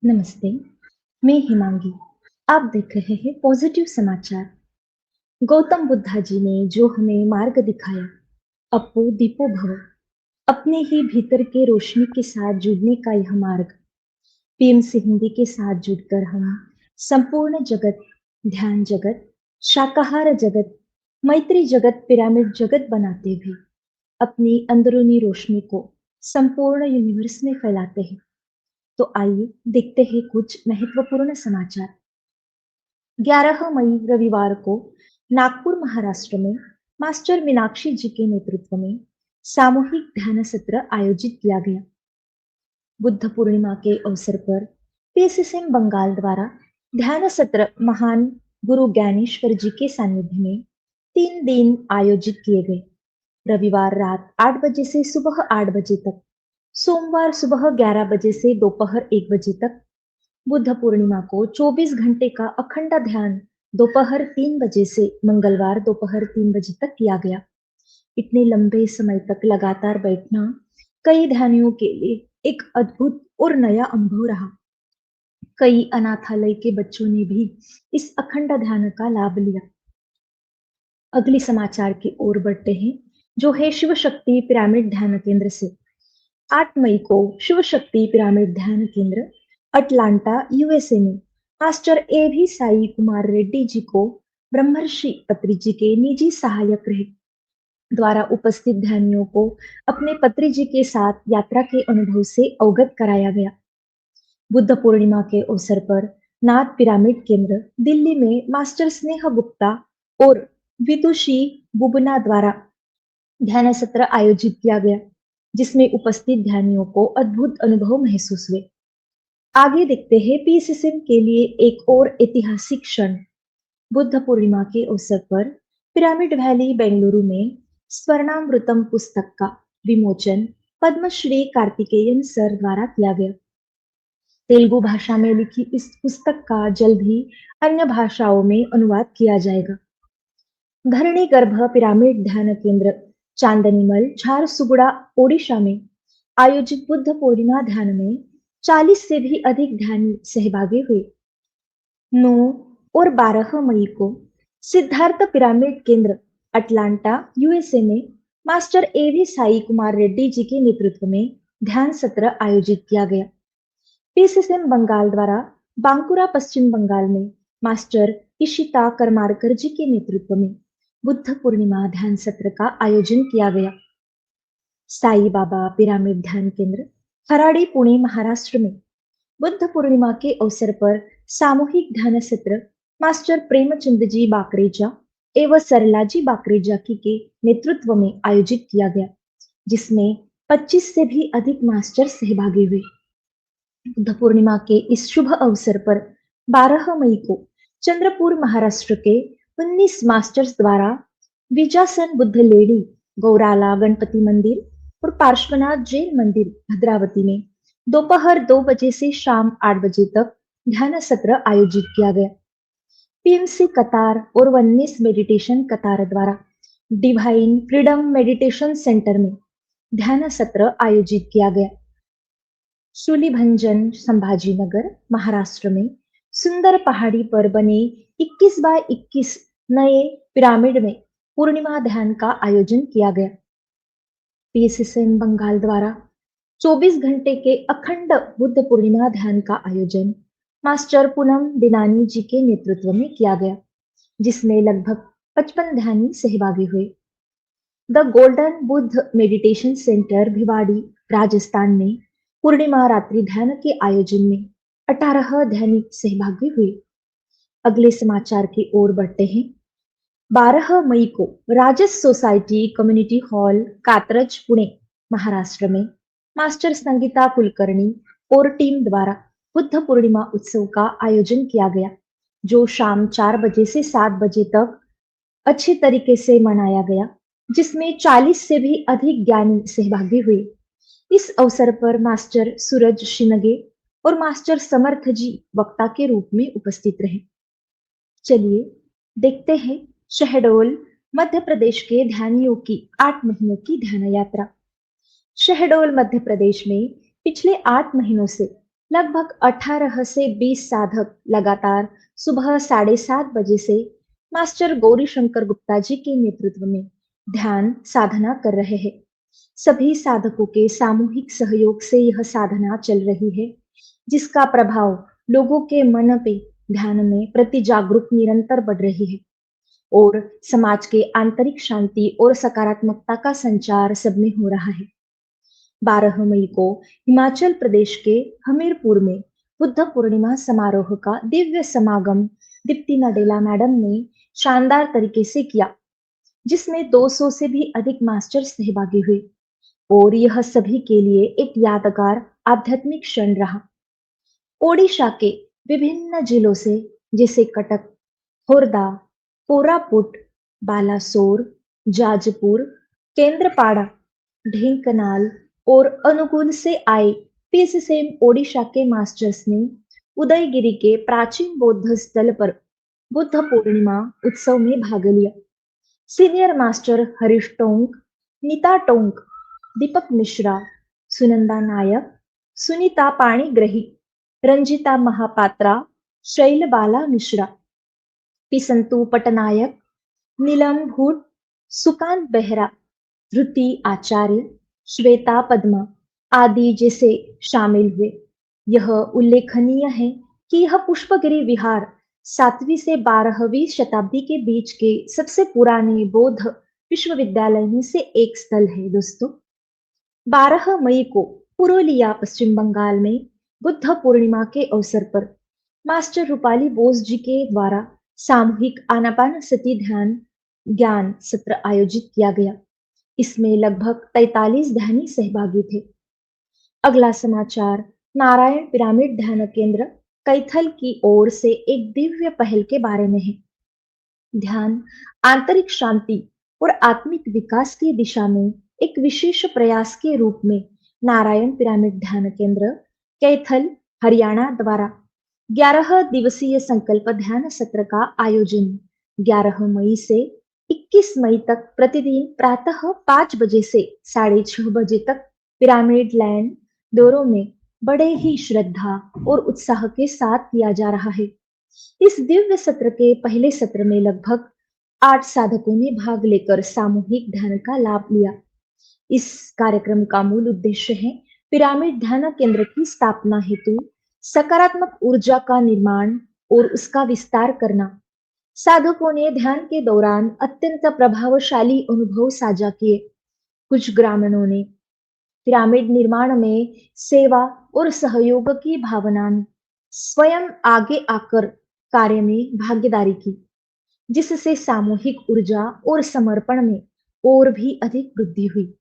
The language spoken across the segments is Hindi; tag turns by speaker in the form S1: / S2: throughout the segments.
S1: नमस्ते, मैं हिमांगी। आप देख रहे हैं पॉजिटिव समाचार। गौतम बुद्धा जी ने जो हमें मार्ग दिखाया, अपो दीपो भव, अपने ही भीतर के रोशनी के साथ जुड़ने का यह मार्ग, पीएम से हिंदी के साथ जुड़कर हम संपूर्ण जगत, ध्यान जगत, शाकाहार जगत, मैत्री जगत, पिरामिड जगत बनाते हुए अपनी अंदरूनी रोशनी को संपूर्ण यूनिवर्स में फैलाते हैं। तो आइए देखते हैं कुछ महत्वपूर्ण समाचार। 11 मई रविवार को नागपुर महाराष्ट्र में मास्टर मीनाक्षी जी के नेतृत्व में सामूहिक ध्यान सत्र आयोजित किया गया। बुद्ध पूर्णिमा के अवसर पर पीएसएसएम बंगाल द्वारा ध्यान सत्र महान गुरु ज्ञानेश्वर जी के सानिध्य में 3 दिन आयोजित किए गए। रविवार रात 8 बजे से सुबह 8 बजे तक, सोमवार सुबह 11 बजे से दोपहर 1 बजे तक, बुद्ध पूर्णिमा को 24 घंटे का अखंड ध्यान दोपहर 3 बजे से मंगलवार दोपहर 3 बजे तक किया गया। इतने लंबे समय तक लगातार बैठना कई ध्यानियों के लिए एक अद्भुत और नया अनुभव रहा। कई अनाथालय के बच्चों ने भी इस अखंड ध्यान का लाभ लिया। अगली समाचार की ओर बढ़ते हैं, जो है शिव शक्ति पिरामिड ध्यान केंद्र से। 8 मई को शिव शक्ति पिरामिड ध्यान केंद्र अटलांटा यूएसए में मास्टर ए भी साई कुमार रेड्डी जी को ब्रह्मर्षि पत्री जी के निजी सहायक रहे द्वारा उपस्थित ध्यानियों को अपने पत्री जी के साथ यात्रा के अनुभव से अवगत कराया गया। बुद्ध पूर्णिमा के अवसर पर नाथ पिरामिड केंद्र दिल्ली में मास्टर स्नेह गुप्ता और विदुषी बुबना द्वारा ध्यान सत्र आयोजित किया गया, जिसमें उपस्थित ध्यानियों को अद्भुत अनुभव महसूस हुए। आगे देखते हैं पीएसएसएम के लिए एक और ऐतिहासिक क्षण। बुद्ध पूर्णिमा के अवसर पर पिरामिड वैली बेंगलुरु में स्वर्णामृतम पुस्तक का विमोचन पद्मश्री कार्तिकेयन सर द्वारा किया गया। तेलुगु भाषा में लिखी इस पुस्तक का जल्द ही अन्य भाषाओं में अनुवाद किया जाएगा। धरणी गर्भ पिरामिड ध्यान केंद्र चांदनीमल झारसुगुड़ा ओडिशा में आयोजित बुद्ध पूर्णिमा ध्यान में 40 से भी अधिक ध्यानी सहभागी हुए। 9 और 12 मई को सिद्धार्थ पिरामिड केंद्र अटलांटा यूएसए में मास्टर एवी साई कुमार रेड्डी जी के नेतृत्व में ध्यान सत्र आयोजित किया गया। पीएसएसएम बंगाल द्वारा बांकुरा पश्चिम बंगाल में मास्टर इशिता करमारकर जी के नेतृत्व में बुद्ध पूर्णिमा ध्यान सत्र का आयोजन किया गया। साई बाबा पिरामिड ध्यान केंद्र खराड़ी पुणे महाराष्ट्र में बुद्ध पूर्णिमा के अवसर पर सामूहिक ध्यान सत्र मास्टर प्रेमचंद जी बाकरेजा एवं सरला जी बाकरेजा की के नेतृत्व में आयोजित किया गया, जिसमें 25 से भी अधिक मास्टर सहभागी हुए। बुद्ध पूर्णिमा के इस शुभ अवसर पर 12 मई को चंद्रपुर महाराष्ट्र के 19 मास्टर्स द्वारा विजासन बुद्ध लेडी गौराला गणपति मंदिर और पार्श्वनाथ जैन मंदिर भद्रावती में दोपहर 2 बजे से शाम 8 बजे तक ध्यान सत्र आयोजित किया गया। पीएमसी कतार और वन्निस मेडिटेशन कतार द्वारा डिवाइन फ्रीडम मेडिटेशन सेंटर में ध्यान सत्र आयोजित किया गया। शूलीभंजन संभाजीनगर महाराष्ट्र में सुंदर पहाड़ी पर बने 21 बाय 21 नए पिरामिड में पूर्णिमा ध्यान का आयोजन किया गया। पीएसएसएम बंगाल द्वारा 24 घंटे के अखंड बुद्ध पूर्णिमा ध्यान का आयोजन मास्टर पूनम दिनानी जी के नेतृत्व में किया गया, जिसमें लगभग 55 ध्यानी सहभागी हुए। The golden Buddha meditation centre Bhiwadi Rajasthan में पूर्णिमा रात्रि ध्यान के आयोजन में 18 ध्यानी सहभागी हुए। अगले समाचार की ओर बढ़ते हैं। 12 मई को राजस society community hall Katraj Pune Maharashtra में मास्टर संगीता कुलकर्णी और टीम द्वारा बुद्ध पूर्णिमा उत्सव का आयोजन किया गया, जो शाम 4 बजे से 7 बजे तक अच्छे तरीके से मनाया गया, जिसमें 40 से भी अधिक ज्ञानी सहभागी हुए। इस अवसर पर मास्टर सूरज शिनगे और मास्टर समर्थ जी वक्ता के रूप में उपस्थित रहे। चलिए देखते हैं शहडोल मध्य प्रदेश के ध्यानियों की 8 महीनों की ध्यान यात्रा। शहडोल मध्य प्रदेश में पिछले 8 महीनों से लगभग 18 से 20 साधक लगातार सुबह 7:30 बजे से मास्टर गौरीशंकर गुप्ता जी के नेतृत्व में ध्यान साधना कर रहे हैं। सभी साधकों के सामूहिक सहयोग से यह साधना चल रही है, जिसका प्रभाव लोगों के मन पे ध्यान में प्रति जागरूक निरंतर बढ़ रही है और समाज के आंतरिक शांति और सकारात्मकता का संचार सब में हो रहा है। 12 मई को हिमाचल प्रदेश के हमीरपुर में बुद्ध पूर्णिमा समारोह का दिव्य समागम दीप्ति नडेला मैडम ने शानदार तरीके से किया, जिसमें 200 से भी अधिक मास्टर सहभागी हुए और यह सभी के लिए एक यादगार आध्यात्मिक क्षण रहा। ओडिशा के विभिन्न जिलों से जैसे कटक, खोर्दा, कोरापुट, बालासोर, जाजपुर, केंद्रपाड़ा, ढेंकनाल और अनुगुल से आए पीसीसेम ओडिशा के मास्टर्स ने उदयगिरी के प्राचीन बौद्ध स्थल पर बुद्ध पूर्णिमा उत्सव में भाग लिया। सीनियर मास्टर हरीश टोंक, नीता टोंक, दीपक मिश्रा, सुनंदा नायक, सुनीता पाणिग्रही, रंजिता महापात्रा, शैलबाला मिश्रा, पिसंतु पटनायक, नीलम भूट, सुकांत बेहरा, धृति आचार्य, श्वेता पद्मा आदि जैसे शामिल हुए। यह उल्लेखनीय है कि यह पुष्पगिरी विहार 7वीं से 12वीं शताब्दी के बीच के सबसे पुराने बौद्ध विश्वविद्यालय में से एक स्थल है दोस्तों। 12 मई को पुरुलिया पश्चिम बंगाल में बुद्ध पूर्णिमा के अवसर पर मास्टर रूपाली बोस जी के द्वारा सामूहिक आनापानसती ध्यान ज्ञान सत्र आयोजित किया गया। इसमें लगभग 43 ध्यानी सहभागी थे। अगला समाचार नारायण पिरामिड ध्यान केंद्र कैथल की ओर से एक दिव्य पहल के बारे में है। ध्यान आंतरिक शांति और आत्मिक विकास की दिशा में एक विशेष प्रयास के रूप में नारायण पिरामिड ध्यान केंद्र कैथल हरियाणा द्वारा 11 दिवसीय संकल्प ध्यान सत्र का आयोजन 11 मई से 21 मई तक प्रतिदिन प्रातः 5 बजे से 6:30 बजे तक पिरामिड लैंड दोरों में बड़े ही श्रद्धा और उत्साह के साथ किया जा रहा है। इस दिव्य सत्र के पहले सत्र में लगभग 8 साधकों ने भाग लेकर सामूहिक ध्यान का लाभ लिया। इस कार्यक्रम का मूल उद्देश्य है पिरामिड ध्यान केंद्र की स्थापना हेतु सकारात्मक ऊर्जा का निर्माण और उसका विस्तार करना। साधकों ने ध्यान के दौरान अत्यंत प्रभावशाली अनुभव साझा किए। कुछ ग्रामीणों ने पिरामिड निर्माण में सेवा और सहयोग की भावना में स्वयं आगे आकर कार्य में भागीदारी की, जिससे सामूहिक ऊर्जा और समर्पण में और भी अधिक वृद्धि हुई,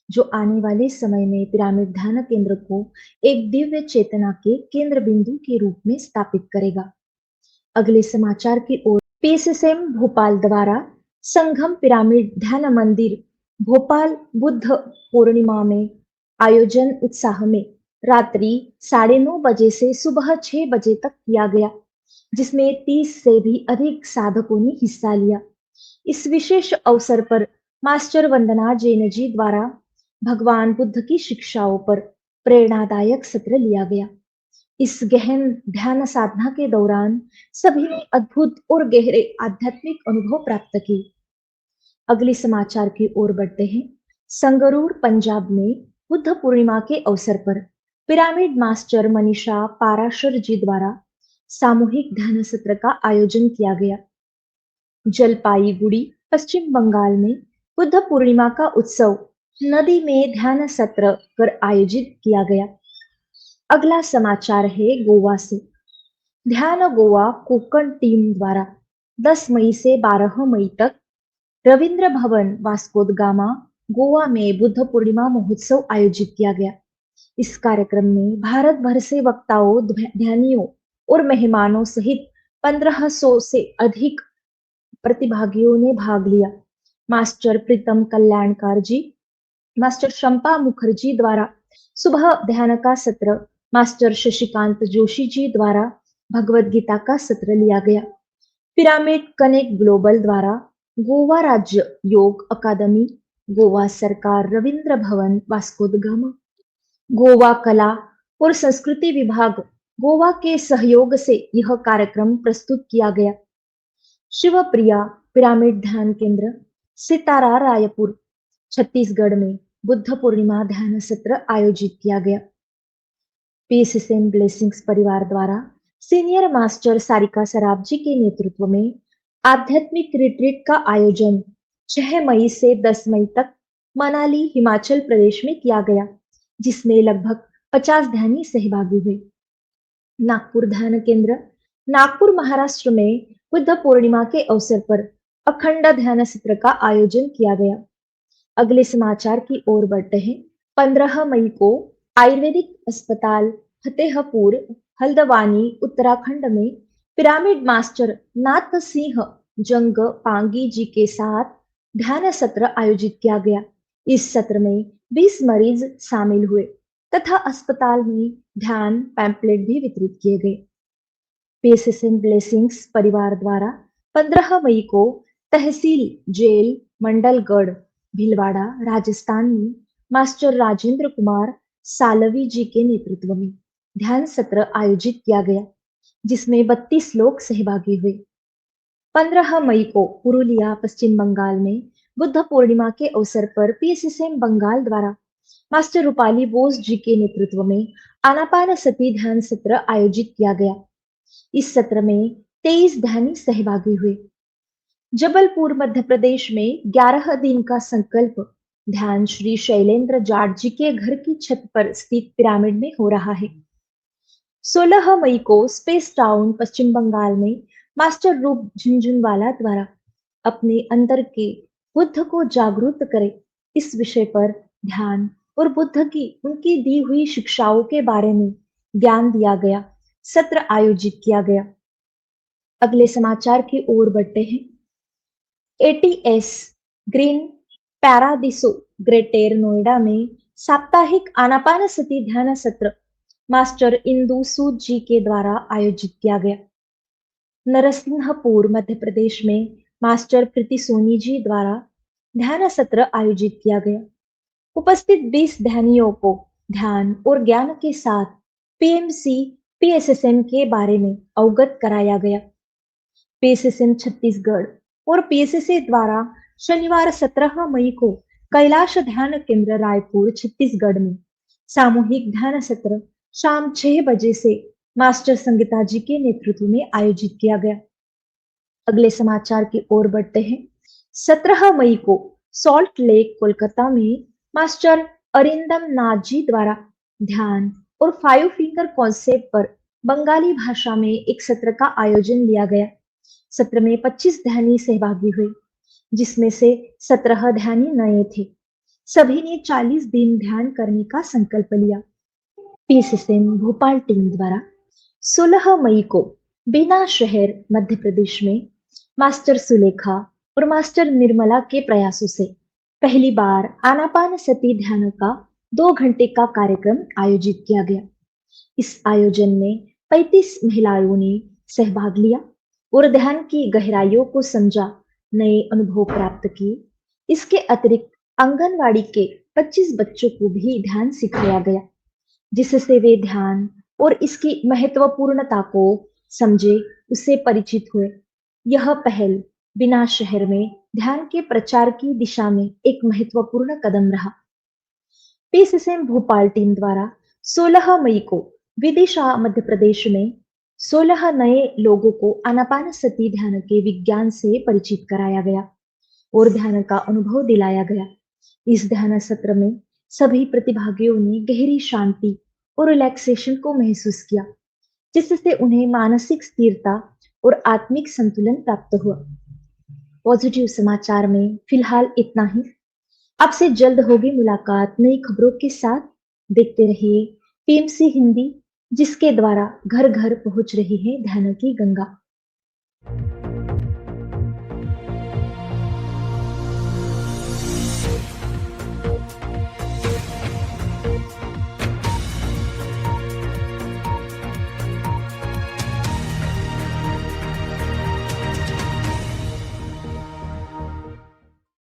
S1: जो आने वाले समय में पिरामिड ध्यान केंद्र को एक दिव्य चेतना के केंद्र बिंदु के रूप में स्थापित करेगा। अगले समाचार की ओर पीसीसेम भोपाल द्वारा संगम पिरामिड ध्यान मंदिर भोपाल बुद्ध पूर्णिमा में आयोजन उत्साह में रात्रि 9:30 बजे से सुबह 6 बजे तक किया गया, जिसमें 30 से भी अधिक साधकों ने हिस्सा लिया। इस विशेष अवसर पर मास्टर वंदना जैन जी द्वारा भगवान बुद्ध की शिक्षाओं पर प्रेरणादायक सत्र लिया गया। इस गहन ध्यान साधना के दौरान सभी ने अद्भुत और गहरे आध्यात्मिक अनुभव प्राप्त किए। अगले समाचार की ओर बढ़ते हैं। संगरूर पंजाब में बुद्ध पूर्णिमा के अवसर पर पिरामिड मास्टर मनीषा पाराशर जी द्वारा सामूहिक ध्यान सत्र का आयोजन किया गया। जलपाईगुड़ी पश्चिम बंगाल में बुद्ध पूर्णिमा का उत्सव नदी में ध्यान सत्र कर आयोजित किया गया। अगला समाचार है गोवा से। ध्यान गोवा कोकण टीम द्वारा 10 मई से 12 मई तक Ravindra Bhavan Vasco the gamma Goa में बुद्ध पूर्णिमा महोत्सव आयोजित किया गया। इस कार्यक्रम में भारत भर से वक्ताओं, ध्यानियों और मेहमानों सहित 1500 से अधिक प्रतिभागियों ने भाग लिया। मास्टर प्रीतम कल्याणकार जी, मास्टर शंपा मुखर्जी द्वारा सुबह ध्यान का सत्र, मास्टर शशिकांत जोशी जी द्वारा भगवत गीता का सत्र लिया गया। पिरामिड कनेक्ट ग्लोबल द्वारा गोवा राज्य योग अकादमी, गोवा सरकार Ravindra Bhavan Vasco the gamma, Goa कला और संस्कृति विभाग गोवा के सहयोग से यह कार्यक्रम प्रस्तुत किया गया। शिवप्रिया पिरामिड ध्यान केंद्र, सितारा रायपुर, छत्तीसगढ़ में बुद्ध पूर्णिमा ध्यान सत्र आयोजित किया गया। पीएसएसएम ब्लेसिंग्स परिवार द्वारा सीनियर मास्टर सारिका सराफ जी के नेतृत्व में आध्यात्मिक रिट्रीट का आयोजन 6 मई से 10 मई तक मनाली हिमाचल प्रदेश में किया गया, जिसमें लगभग 50 ध्यानी सहभागी हुए। नागपुर ध्यान केंद्र, नागपुर महाराष्ट्र में बुद्ध पूर्णिमा के अवसर पर अखंड ध्यान सत्र का आयोजन किया गया। अगले समाचार की ओर बढ़ते हैं। 15 मई को आयुर्वेदिक अस्पताल फतेहपुर हल्द्वानी उत्तराखंड में पिरामिड मास्टर नाथ सिंह जंग पांगी जी के साथ ध्यान सत्र आयोजित किया गया। इस सत्र में 20 मरीज शामिल हुए तथा अस्पताल में ध्यान पैम्पलेट भी वितरित किए गए। पीएसएसएम ब्लेसिंग्स परिवार द्वारा 15 मई को तहसील जेल मंडलगढ़ भीलवाड़ा राजस्थान में मास्टर राजेंद्र कुमार सालवी जी के नेतृत्व में ध्यान सत्र आयोजित किया गया, जिसमें 32 लोग सहभागी हुए। 15 मई को पुरुलिया पश्चिम बंगाल में बुद्ध पूर्णिमा के अवसर पर पीएसएसएम बंगाल द्वारा मास्टर रूपाली बोस जी के नेतृत्व में आनापानसती ध्यान सत्र आयोजित किया गया। इस सत्र में 23 ध्यानी सहभागी हुए। जबलपुर मध्य प्रदेश में 11 दिन का संकल्प ध्यान श्री शैलेंद्र जाट जी के घर की छत पर स्थित पिरामिड में हो रहा है। 16 मई को स्पेस टाउन पश्चिम बंगाल में मास्टर रूप झुंझुनवाला द्वारा अपने अंदर के बुद्ध को जागरूक करे इस विषय पर ध्यान और बुद्ध की उनकी दी हुई शिक्षाओं के बारे में ज्ञान दिया गया सत्र आयोजित किया गया। अगले समाचार की ओर बढ़ते हैं। एटीएस ग्रीन पैरादिसो ग्रेटर नोएडा में साप्ताहिक आनापानसती ध्यान सत्र मास्टर इंदु सूद जी के द्वारा आयोजित किया गया। नरसिंहपुर मध्य प्रदेश में मास्टर प्रीति सोनी जी द्वारा ध्यान सत्र आयोजित किया गया। उपस्थित 20 ध्यानियों को ध्यान और ज्ञान के साथ पीएमसी पीएसएसएम के बारे में अवगत कराया गया। पीएसएसएम छत्तीसगढ़ और पीएसएसए द्वारा शनिवार 17 मई को कैलाश ध्यान केंद्र रायपुर छत्तीसगढ़ में सामूहिक ध्यान सत्र शाम 6 बजे से मास्टर संगीता जी के नेतृत्व में आयोजित किया गया। अगले समाचार की ओर बढ़ते हैं। 17 मई को सॉल्ट लेक कोलकाता में मास्टर अरिंदम नाथ जी द्वारा ध्यान और 5 फिंगर कॉन्सेप्ट पर बंगाली भाषा में एक सत्र का आयोजन लिया गया। सत्र में 25 ध्यानी सहभागी हुए, जिसमें से 17 ध्यानी नए थे। सभी ने 40 दिन ध्यान करने का संकल्प लिया। पीएसएसएम भोपाल टीम द्वारा 16 मई को बीना शहर मध्य प्रदेश में मास्टर सुलेखा और मास्टर निर्मला के प्रयासों से पहली बार आनापानसती ध्यान का 2 घंटे का कार्यक्रम आयोजित किया गया। इस आयोजन में 35 महिलाओं ने सहभाग लिया और ध्यान की गहराइयों को समझा, नए अनुभव प्राप्त किए। इसके अतिरिक्त आंगनवाड़ी के 25 बच्चों को भी ध्यान सिखाया गया, जिससे वे ध्यान और इसकी महत्वपूर्णता को समझे, उससे परिचित हुए। यह पहल बिना शहर में ध्यान के प्रचार की दिशा में एक महत्वपूर्ण कदम रहा। पीएसएसएम भोपाल टीम द्वारा 16 मई को विदिशा मध्य प्रदेश में 16 नए लोगों को आनापानसती ध्यान के विज्ञान से परिचित कराया गया और ध्यान का अनुभव दिलाया गया। इस ध्यान सत्र में सभी प्रतिभागियों ने गहरी शांति और रिलैक्सेशन को महसूस किया, जिससे उन्हें मानसिक स्थिरता और आत्मिक संतुलन प्राप्त हुआ। पॉजिटिव समाचार में फिलहाल इतना ही। आपसे जल्द होगी मुलाकात नई खबरों के साथ। देखते रहिए पीएमसी हिंदी, जिसके द्वारा घर घर पहुंच रही है ध्यान की गंगा।